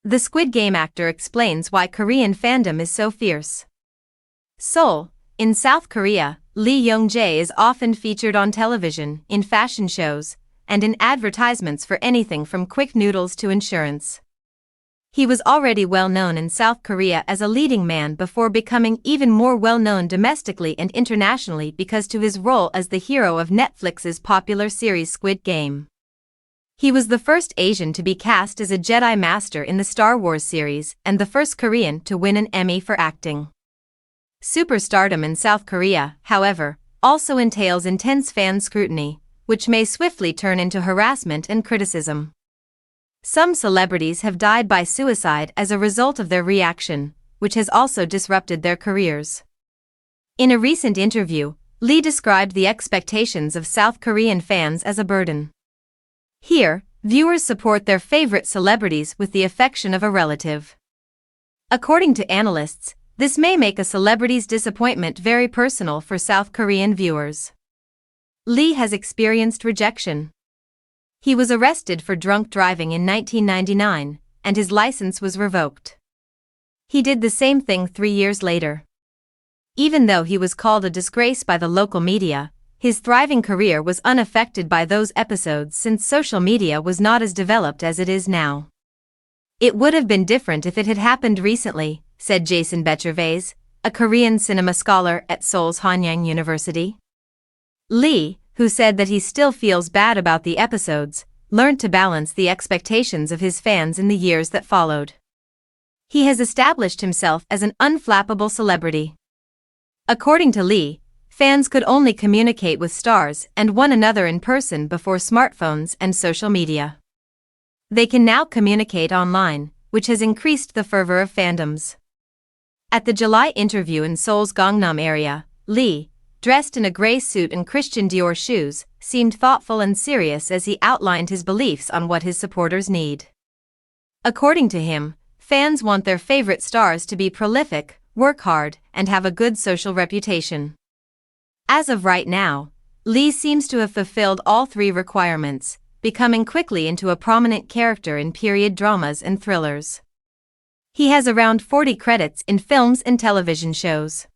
The Squid Game actor explains why Korean fandom is so fierce. Seoul, in South Korea, Lee Jung-jae is often featured on television, in fashion shows, and in advertisements for anything from quick noodles to insurance. He was already well known in South Korea as a leading man before becoming even more well known domestically and internationally because to his role as the hero of Netflix's popular series Squid Game. He was the first Asian to be cast as a Jedi Master in the Star Wars series and the first Korean to win an Emmy for acting. Superstardom in South Korea, however, also entails intense fan scrutiny, which may swiftly turn into harassment and criticism. Some celebrities have died by suicide as a result of their reaction, which has also disrupted their careers. In a recent interview, Lee described the expectations of South Korean fans as a burden. Here, viewers support their favorite celebrities with the affection of a relative. According to analysts, this may make a celebrity's disappointment very personal for South Korean viewers. Lee has experienced rejection. He was arrested for drunk driving in 1999, and his license was revoked. He did the same thing 3 years later. Even though he was called a disgrace by the local media, his thriving career was unaffected by those episodes since social media was not as developed as it is now. It would have been different if it had happened recently, said Jason Betrayal, a Korean cinema scholar at Seoul's Hanyang University. Lee, who said that he still feels bad about the episodes, learned to balance the expectations of his fans in the years that followed. He has established himself as an unflappable celebrity. According to Lee, fans could only communicate with stars and one another in person before smartphones and social media. They can now communicate online, which has increased the fervor of fandoms. At the July interview in Seoul's Gangnam area, Lee, dressed in a gray suit and Christian Dior shoes, seemed thoughtful and serious as he outlined his beliefs on what his supporters need. According to him, fans want their favorite stars to be prolific, work hard, and have a good social reputation. As of right now, Lee seems to have fulfilled all 3 requirements, becoming quickly into a prominent character in period dramas and thrillers. He has around 40 credits in films and television shows.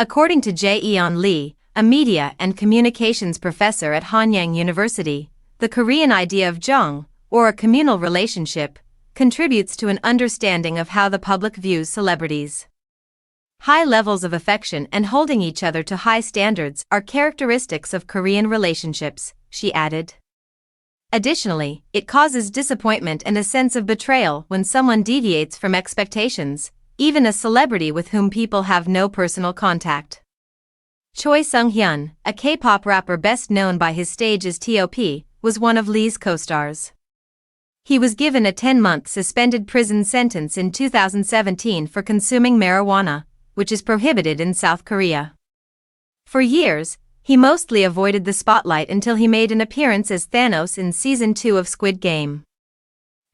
According to Jae-yeon Lee, a media and communications professor at Hanyang University, the Korean idea of jeong, or a communal relationship, contributes to an understanding of how the public views celebrities. High levels of affection and holding each other to high standards are characteristics of Korean relationships, she added. Additionally, it causes disappointment and a sense of betrayal when someone deviates from expectations, even a celebrity with whom people have no personal contact. Choi Seung-hyun, a K-pop rapper best known by his stage as T.O.P, was one of Lee's co-stars. He was given a 10-month suspended prison sentence in 2017 for consuming marijuana, which is prohibited in South Korea. For years, he mostly avoided the spotlight until he made an appearance as Thanos in Season 2 of Squid Game.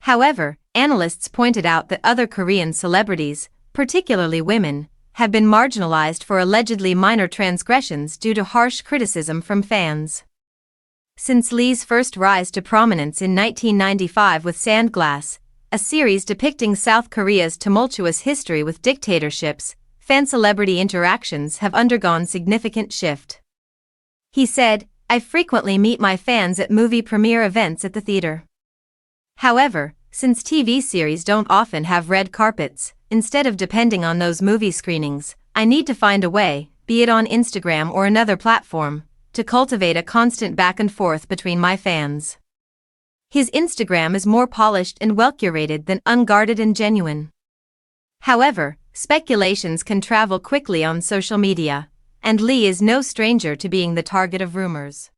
However, analysts pointed out that other Korean celebrities, particularly women, have been marginalized for allegedly minor transgressions due to harsh criticism from fans. Since Lee's first rise to prominence in 1995 with Sandglass, a series depicting South Korea's tumultuous history with dictatorships, fan-celebrity interactions have undergone significant shift. He said, "I frequently meet my fans at movie premiere events at the theater. However, since TV series don't often have red carpets, instead of depending on those movie screenings, I need to find a way, be it on Instagram or another platform, to cultivate a constant back and forth between my fans." His Instagram is more polished and well-curated than unguarded and genuine. However, speculations can travel quickly on social media, and Lee is no stranger to being the target of rumors.